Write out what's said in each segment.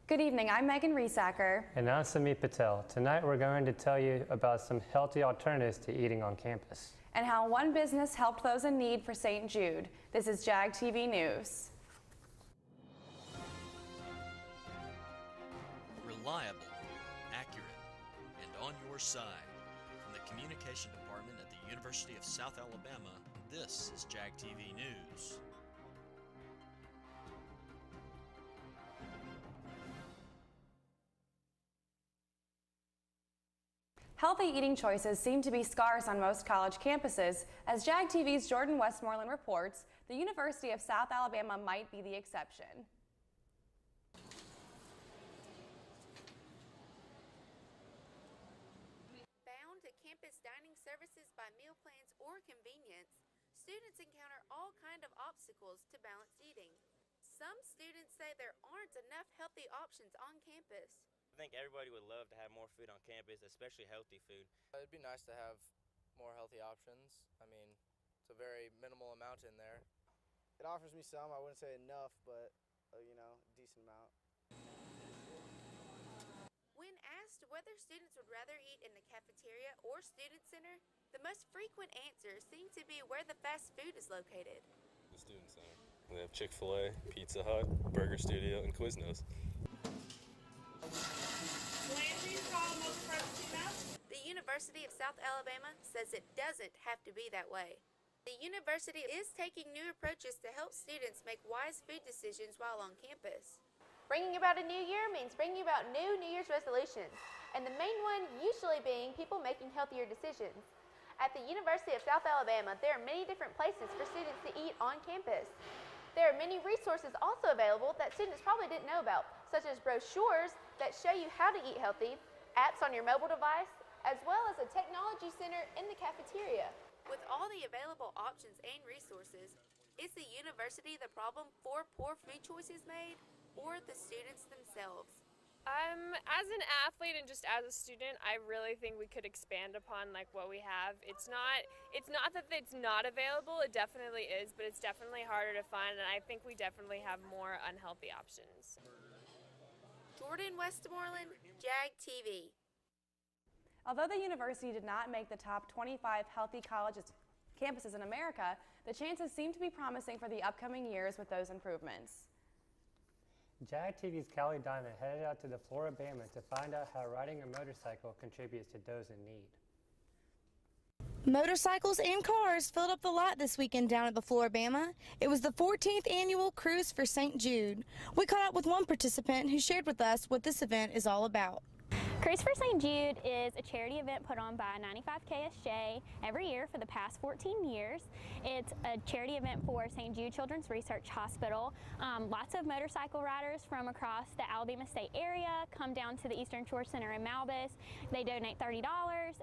Good evening, I'm Megan Riesacker. And I'm Sumeet Patel. Tonight we're going to tell you about some healthy alternatives to eating on campus. And how one business helped those in need for St. Jude. This is JAG TV News. Reliable, accurate, and on your side. From the Communication Department at the University of South Alabama, this is JAG TV News. Healthy eating choices seem to be scarce on most college campuses. As JAG TV's Jordan Westmoreland reports, the University of South Alabama might be the exception. Bound to campus dining services by meal plans or convenience, students encounter all kinds of obstacles to balanced eating. Some students say there aren't enough healthy options on campus. I think everybody would love to have more food on campus, especially healthy food. It'd be nice to have more healthy options. I mean, it's a very minimal amount in there. It offers me some, I wouldn't say enough, but a decent amount. When asked whether students would rather eat in the cafeteria or student center, the most frequent answers seem to be where the fast food is located. The student center. We have Chick-fil-A, Pizza Hut, Burger Studio, and Quiznos. The University of South Alabama says it doesn't have to be that way. The university is taking new approaches to help students make wise food decisions while on campus. Bringing about a new year means bringing about new New Year's resolutions, and the main one usually being people making healthier decisions. At the University of South Alabama, there are many different places for students to eat on campus. There are many resources also available that students probably didn't know about, such as brochures that show you how to eat healthy, apps on your mobile device, as well as a technology center in the cafeteria. With all the available options and resources, is the university the problem for poor food choices made, or the students themselves? As an athlete and just as a student, I really think we could expand upon what we have. It's not that it's not available, it definitely is, but it's definitely harder to find, and I think we definitely have more unhealthy options. Jordan Westmoreland, JAG TV. Although the university did not make the top 25 healthy campuses in America, the chances seem to be promising for the upcoming years with those improvements. JAG TV's Callie Diamond headed out to the Floribama to find out how riding a motorcycle contributes to those in need. Motorcycles and cars filled up the lot this weekend down at the Floribama. It was the 14th annual Cruise for St. Jude. We caught up with one participant who shared with us what this event is all about. Cruise for St. Jude is a charity event put on by 95 KSJ every year for the past 14 years. It's a charity event for St. Jude Children's Research Hospital. Lots of motorcycle riders from across the Alabama State area come down to the Eastern Shore Center in Malbus. They donate $30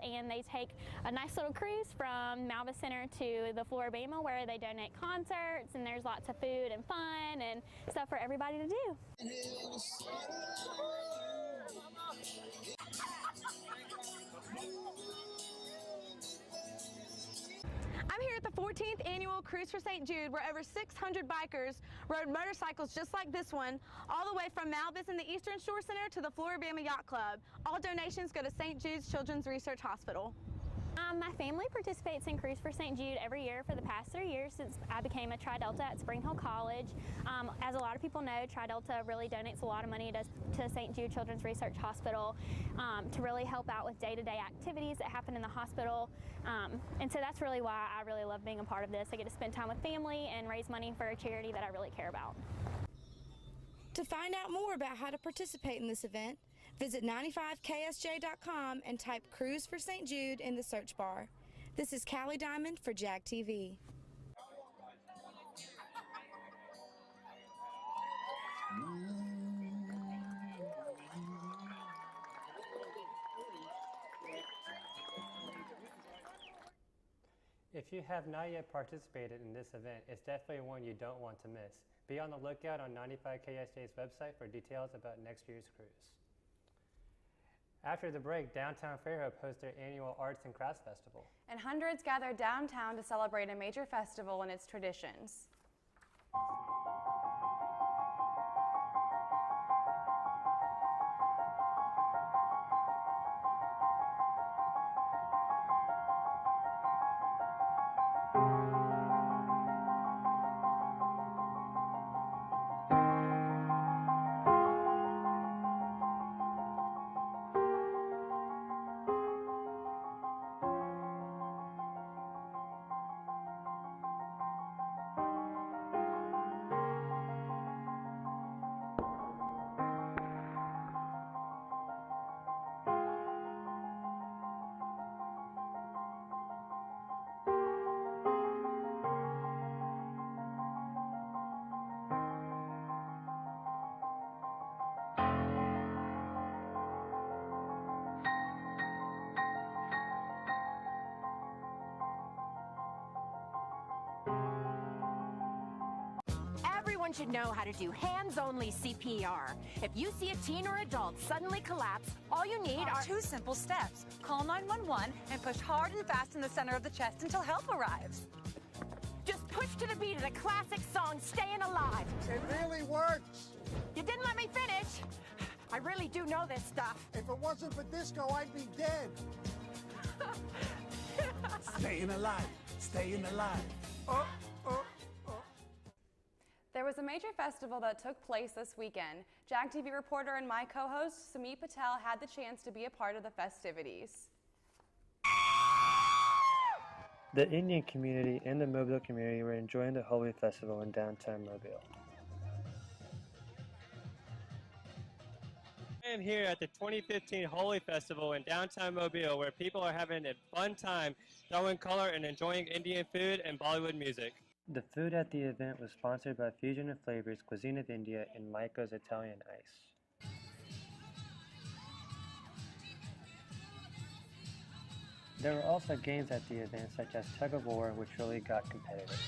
and they take a nice little cruise from Malbus Center to the Floribama where they donate concerts, and there's lots of food and fun and stuff for everybody to do. I'm here at the 14th annual Cruise for St. Jude, where over 600 bikers rode motorcycles just like this one, all the way from Malbus in the Eastern Shore Center to the Floribama Yacht Club. All donations go to St. Jude's Children's Research Hospital. My family participates in Cruise for St. Jude every year for the past 3 years since I became a Tri-Delta at Spring Hill College. As a lot of people know, Tri-Delta really donates a lot of money to St. Jude Children's Research Hospital to really help out with day-to-day activities that happen in the hospital. And so that's really why I really love being a part of this. I get to spend time with family and raise money for a charity that I really care about. To find out more about how to participate in this event, visit 95ksj.com and type Cruise for St. Jude in the search bar. This is Callie Diamond for JAG TV. If you have not yet participated in this event, it's definitely one you don't want to miss. Be on the lookout on 95 KSJ's website for details about next year's cruise. After the break, Downtown Fairhope hosts their annual Arts and Crafts Festival. And hundreds gather downtown to celebrate a major festival and its traditions. Everyone should know how to do hands-only CPR. If you see a teen or adult suddenly collapse, all you need are 2 simple steps. Call 911 and push hard and fast in the center of the chest until help arrives. Just push to the beat of the classic song, Staying Alive. It really works. You didn't let me finish. I really do know this stuff. If it wasn't for disco, I'd be dead. Staying alive. Staying alive. There was a major festival that took place this weekend. JAG TV reporter and my co-host, Sumeet Patel, had the chance to be a part of the festivities. The Indian community and the Mobile community were enjoying the Holi Festival in downtown Mobile. I am here at the 2015 Holi Festival in downtown Mobile, where people are having a fun time throwing color and enjoying Indian food and Bollywood music. The food at the event was sponsored by Fusion of Flavors, Cuisine of India, and Maiko's Italian Ice. There were also games at the event such as tug of war, which really got competitive.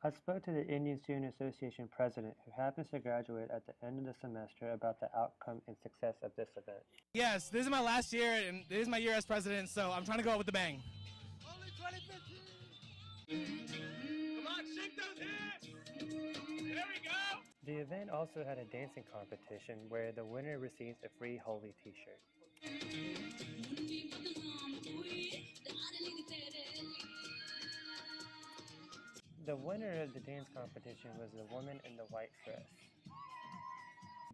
I spoke to the Indian Student Association president, who happens to graduate at the end of the semester, about the outcome and success of this event. Yes, this is my last year, and this is my year as president, so I'm trying to go out with a bang. Only 2015! Come on, shake those hands! There we go! The event also had a dancing competition where the winner receives a free Holi t-shirt. The winner of the dance competition was the woman in the white dress.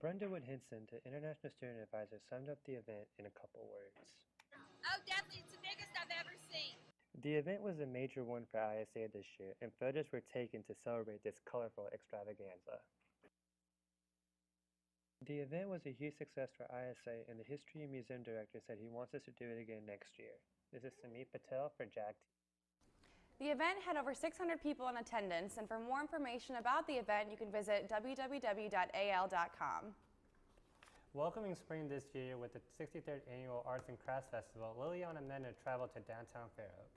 Brenda Wood Hinson, the International Student Advisor, summed up the event in a couple words. Oh, definitely. It's the biggest I've ever seen. The event was a major one for ISA this year, and photos were taken to celebrate this colorful extravaganza. The event was a huge success for ISA, and the History and Museum Director said he wants us to do it again next year. This is Sumeet Patel for JAG TV. The event had over 600 people in attendance, and for more information about the event, you can visit www.al.com. Welcoming spring this year with the 63rd Annual Arts and Crafts Festival, Liliana Mena traveled to downtown Fairhope.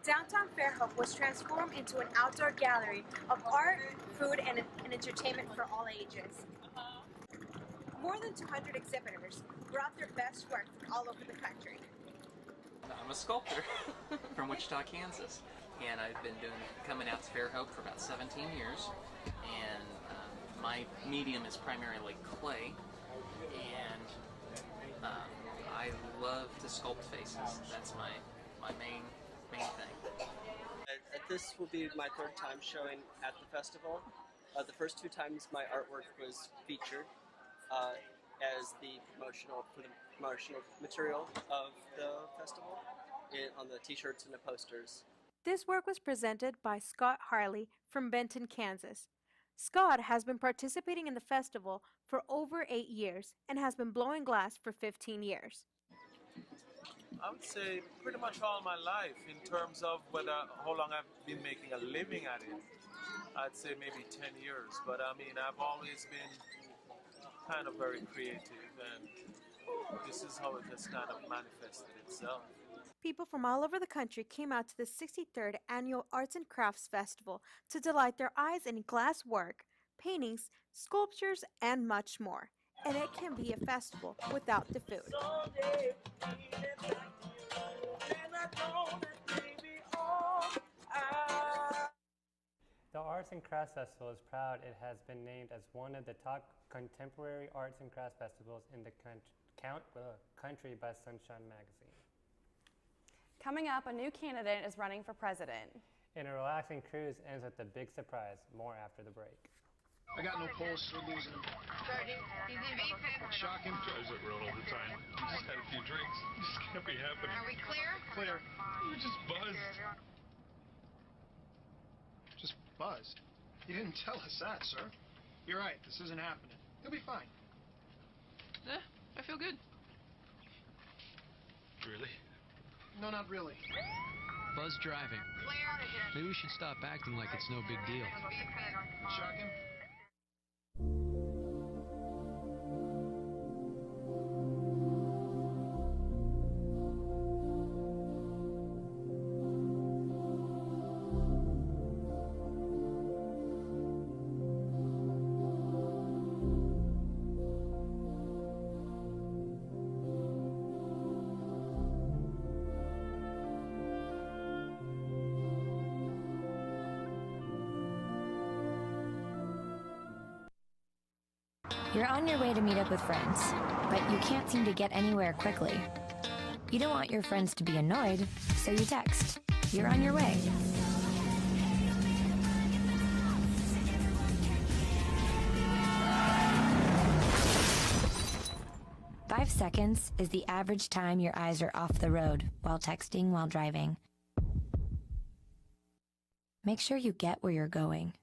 Downtown Fairhope was transformed into an outdoor gallery of art, food, and entertainment for all ages. More than 200 exhibitors brought their best work from all over the country. I'm a sculptor from Wichita, Kansas, and I've been coming out to Fairhope for about 17 years, and my medium is primarily clay, and I love to sculpt faces. That's my main thing. This will be my third time showing at the festival. The first 2 times my artwork was featured as the promotional material of the festival on the t-shirts and the posters. This work was presented by Scott Harley from Benton, Kansas. Scott has been participating in the festival for over 8 years and has been blowing glass for 15 years. I would say pretty much all my life in terms of how long I've been making a living at it. I'd say maybe 10 years, but I mean, I've always been kind of very creative, and this is how it has kind of manifested itself. People from all over the country came out to the 63rd Annual Arts and Crafts Festival to delight their eyes in glass work, paintings, sculptures, and much more. And it can be a festival without the food. The Arts and Crafts Festival is proud it has been named as one of the top contemporary arts and crafts festivals in the country by Sunshine Magazine. Coming up, a new candidate is running for president. And a relaxing cruise ends with a big surprise. More after the break. I got no pulse, we're losing him. Shock him. Drives it real all the time. We just had a few drinks. This can't be happening. Are we clear? Clear. We're just buzzed. Just buzzed? You didn't tell us that, sir. You're right, this isn't happening. He'll be fine. I feel good. Really? No, not really. Buzz driving. Maybe we should stop acting like it's no big deal. Shock him? You're on your way to meet up with friends, but you can't seem to get anywhere quickly. You don't want your friends to be annoyed, so you text. You're on your way. Five seconds is the average time your eyes are off the road while texting while driving. Make sure you get where you're going.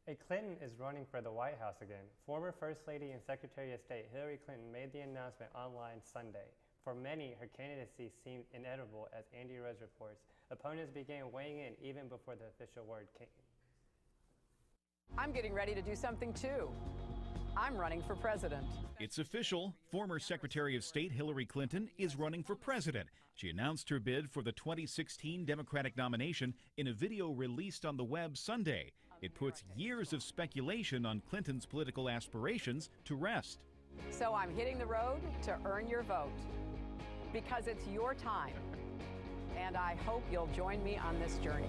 A Clinton is running for the White House again. Former First Lady and Secretary of State Hillary Clinton made the announcement online Sunday. For many, her candidacy seemed inevitable, as Andy Rose reports. Opponents began weighing in even before the official word came. I'm getting ready to do something too. I'm running for president. It's official. Former Secretary of State Hillary Clinton is running for president. She announced her bid for the 2016 Democratic nomination in a video released on the web Sunday. It puts years of speculation on Clinton's political aspirations to rest. So I'm hitting the road to earn your vote because it's your time. And I hope you'll join me on this journey.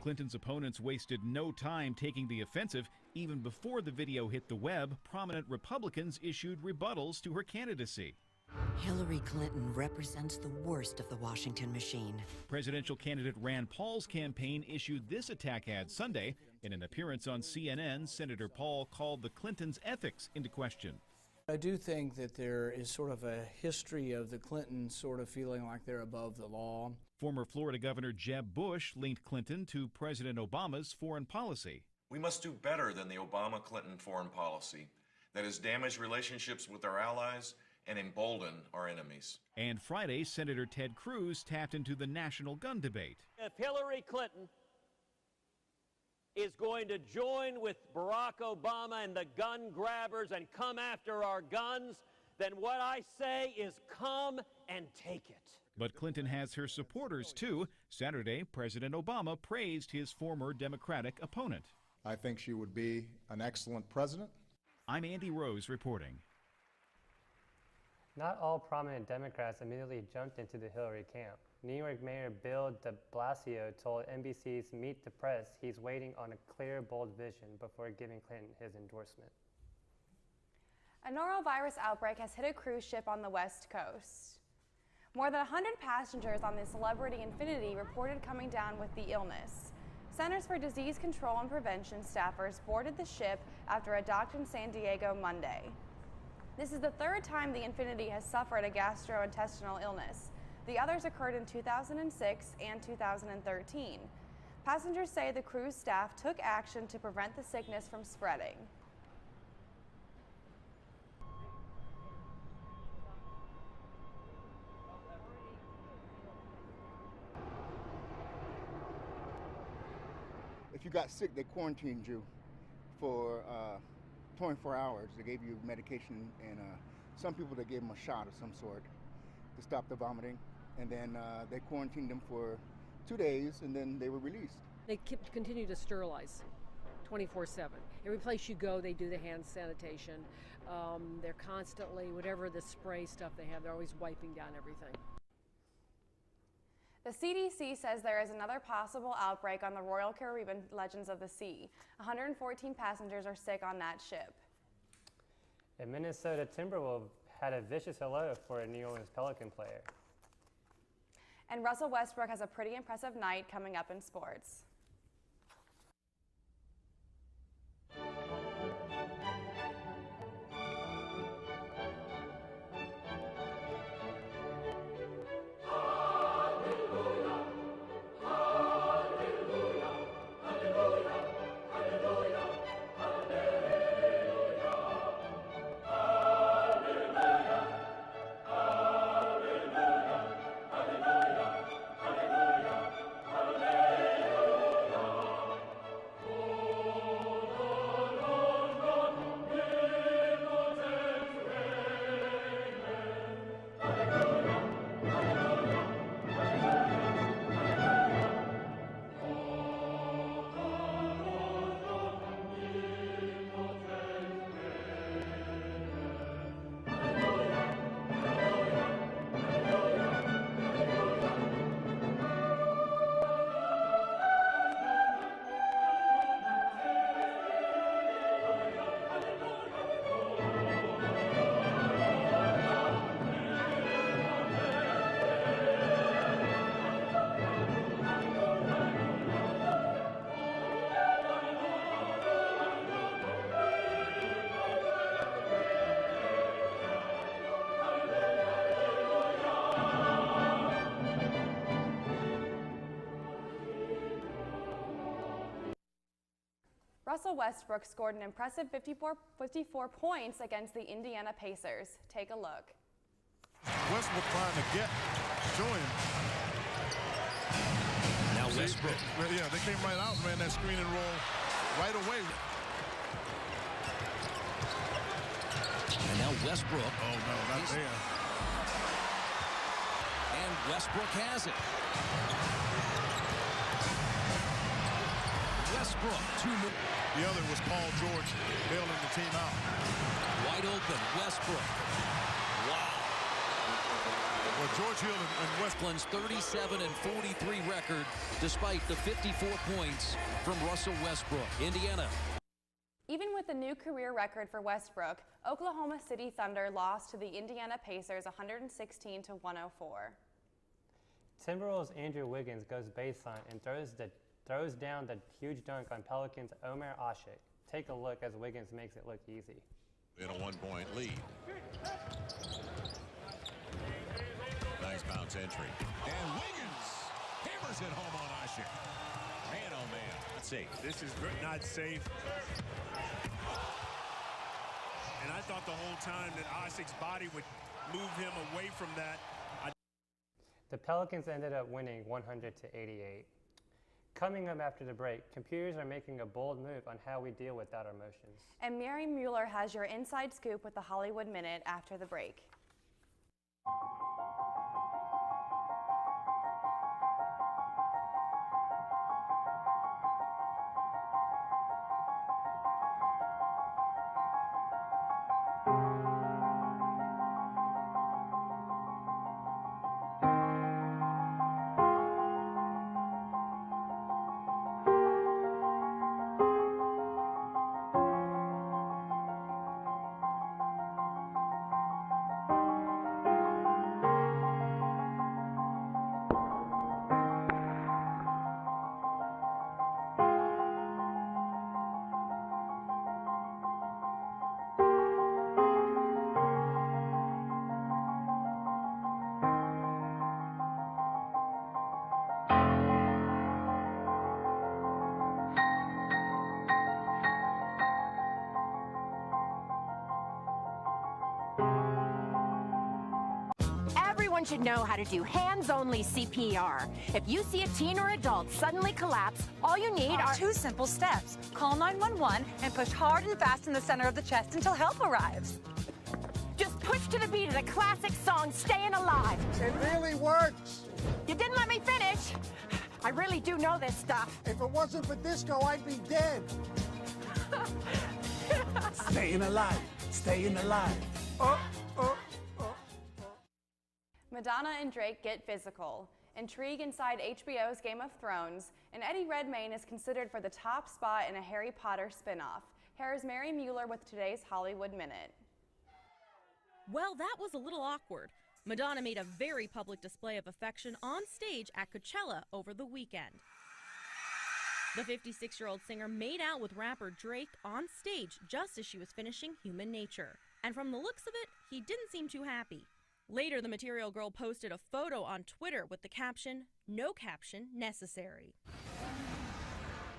Clinton's opponents wasted no time taking the offensive. Even before the video hit the web, prominent Republicans issued rebuttals to her candidacy. Hillary Clinton represents the worst of the Washington machine. Presidential candidate Rand Paul's campaign issued this attack ad Sunday. In an appearance on CNN, Senator Paul called the Clintons' ethics into question. I do think that there is sort of a history of the Clintons sort of feeling like they're above the law. Former Florida Governor Jeb Bush linked Clinton to President Obama's foreign policy. We must do better than the Obama-Clinton foreign policy that has damaged relationships with our allies and emboldened our enemies. And Friday, Senator Ted Cruz tapped into the national gun debate. If Hillary Clinton is going to join with Barack Obama and the gun grabbers and come after our guns, then what I say is come and take it. But Clinton has her supporters, too. Saturday, President Obama praised his former Democratic opponent. I think she would be an excellent president. I'm Andy Rose reporting. Not all prominent Democrats immediately jumped into the Hillary camp. New York Mayor Bill de Blasio told NBC's Meet the Press he's waiting on a clear, bold vision before giving Clinton his endorsement. A norovirus outbreak has hit a cruise ship on the West Coast. More than 100 passengers on the Celebrity Infinity reported coming down with the illness. Centers for Disease Control and Prevention staffers boarded the ship after it docked in San Diego Monday. This is the third time the Infinity has suffered a gastrointestinal illness. The others occurred in 2006 and 2013. Passengers say the cruise staff took action to prevent the sickness from spreading. If you got sick, they quarantined you for 24 hours. They gave you medication, and some people, they gave them a shot of some sort to stop the vomiting. And then they quarantined them for 2 days, and then they were released. They continue to sterilize 24/7. Every place you go, they do the hand sanitation. They're constantly, whatever the spray stuff they have, they're always wiping down everything. The CDC says there is another possible outbreak on the Royal Caribbean Legends of the Sea. 114 passengers are sick on that ship. A Minnesota Timberwolves had a vicious hello for a New Orleans Pelican player. And Russell Westbrook has a pretty impressive night coming up in sports. Russell Westbrook scored an impressive 54 points against the Indiana Pacers. Take a look. Westbrook trying to get to him. Now Westbrook. Yeah, they came right out and ran that screen and roll right away. And now Westbrook. Oh, no, not there. And Westbrook has it. Westbrook, 2 more. The other was Paul George bailing the team out. Wide open, Westbrook. Wow. Well, George Hill and Westland's 37 and 43 record, despite the 54 points from Russell Westbrook. Indiana. Even with a new career record for Westbrook, Oklahoma City Thunder lost to the Indiana Pacers 116 to 104. Timberwolves' Andrew Wiggins goes baseline and throws down the huge dunk on Pelicans' Omer Asik. Take a look as Wiggins makes it look easy. In a 1-point lead. Nice bounce entry. And Wiggins hammers it home on Asik. Man, oh man. Let's see. This is not safe. And I thought the whole time that Asik's body would move him away from that. The Pelicans ended up winning 100 to 88. Coming up after the break, computers are making a bold move on how we deal with our emotions. And Mary Mueller has your inside scoop with the Hollywood Minute after the break. Everyone should know how to do hands-only CPR. If you see a teen or adult suddenly collapse, all you need are 2 simple steps. Call 911 and push hard and fast in the center of the chest until help arrives. Just push to the beat of the classic song, Staying Alive. It really works. You didn't let me finish. I really do know this stuff. If it wasn't for disco, I'd be dead. Staying alive. Staying alive. Madonna and Drake get physical. Intrigue inside HBO's Game of Thrones, and Eddie Redmayne is considered for the top spot in a Harry Potter spin-off. Here's Mary Mueller with today's Hollywood Minute. Well, that was a little awkward. Madonna made a very public display of affection on stage at Coachella over the weekend. The 56-year-old singer made out with rapper Drake on stage just as she was finishing Human Nature. And from the looks of it, he didn't seem too happy. Later, the Material Girl posted a photo on Twitter with the caption, "No caption necessary."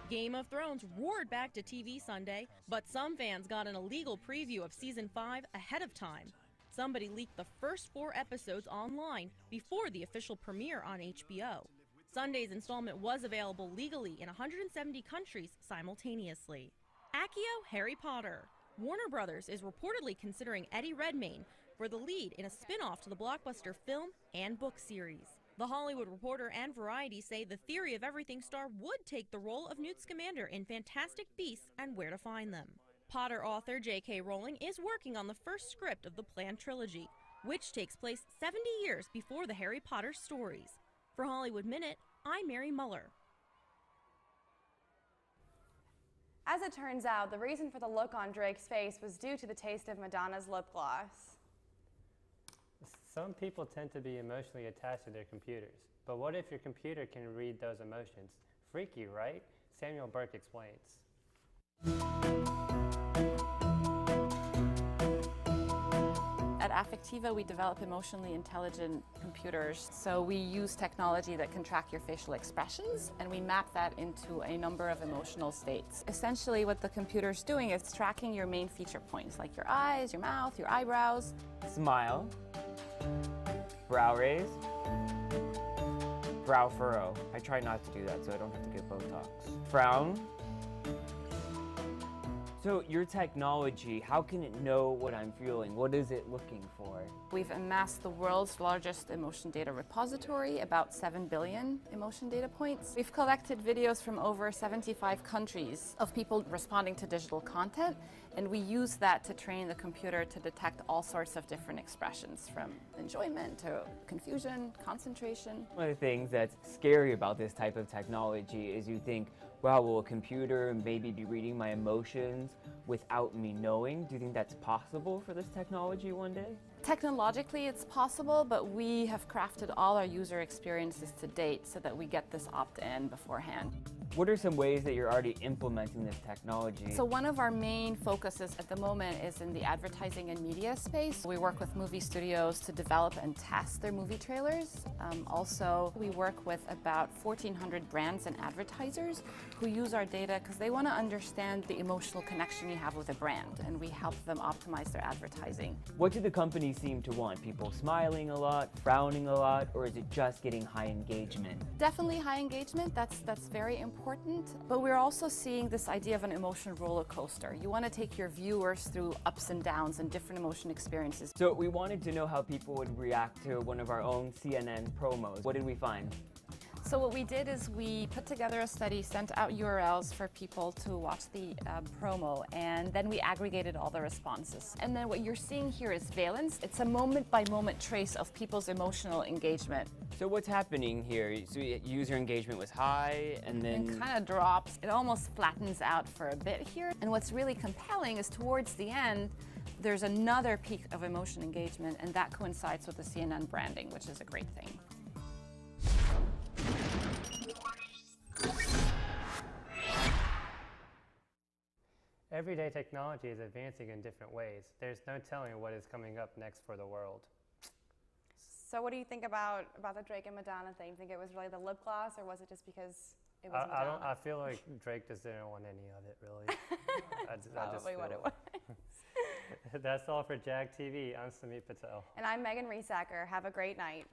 Game of Thrones roared back to TV Sunday, but some fans got an illegal preview of Season 5 ahead of time. Somebody leaked the first 4 episodes online before the official premiere on HBO. Sunday's installment was available legally in 170 countries simultaneously. Accio Harry Potter. Warner Brothers is reportedly considering Eddie Redmayne for the lead in a spin-off to the blockbuster film and book series. The Hollywood Reporter and Variety say the Theory of Everything star would take the role of Newt Scamander in Fantastic Beasts and Where to Find Them. Potter author J.K. Rowling is working on the first script of the planned trilogy, which takes place 70 years before the Harry Potter stories. For Hollywood Minute, I'm Mary Mueller. As it turns out, the reason for the look on Drake's face was due to the taste of Madonna's lip gloss. Some people tend to be emotionally attached to their computers, but what if your computer can read those emotions? Freaky, right? Samuel Burke explains. At At Affectiva, we develop emotionally intelligent computers. So we use technology that can track your facial expressions, and we map that into a number of emotional states. Essentially, what the computer's doing is tracking your main feature points, like your eyes, your mouth, your eyebrows. Smile. Brow raise. Brow furrow. I try not to do that so I don't have to get Botox. Frown. So your technology, how can it know what I'm feeling? What is it looking for? We've amassed the world's largest emotion data repository, about 7 billion emotion data points. We've collected videos from over 75 countries of people responding to digital content, and we use that to train the computer to detect all sorts of different expressions, from enjoyment to confusion, concentration. One of the things that's scary about this type of technology is you think, wow, will a computer maybe be reading my emotions without me knowing? Do you think that's possible for this technology one day? Technologically, it's possible, but we have crafted all our user experiences to date so that we get this opt-in beforehand. What are some ways that you're already implementing this technology? So one of our main focuses at the moment is in the advertising and media space. We work with movie studios to develop and test their movie trailers. Also, we work with about 1,400 brands and advertisers who use our data because they want to understand the emotional connection you have with a brand, and we help them optimize their advertising. What do the companies seem to want? People smiling a lot, frowning a lot, or is it just getting high engagement? Definitely high engagement, that's very important, but we're also seeing this idea of an emotion roller coaster. You want to take your viewers through ups and downs and different emotion experiences. So we wanted to know how people would react to one of our own CNN promos. What did we find? So what we did is we put together a study, sent out URLs for people to watch the promo, and then we aggregated all the responses. And then what you're seeing here is valence. It's a moment-by-moment trace of people's emotional engagement. So what's happening here? So user engagement was high, and then... It kind of drops. It almost flattens out for a bit here. And what's really compelling is towards the end, there's another peak of emotion engagement, and that coincides with the CNN branding, which is a great thing. Everyday technology is advancing in different ways. There's no telling what is coming up next for the world. So what do you think about the Drake and Madonna thing? Think it was really the lip gloss, or was it just because it was Madonna? I feel like Drake just didn't want any of it, really. That's probably what it was. That's all for JAG TV. I'm Sumeet Patel. And I'm Megan Riesacker. Have a great night.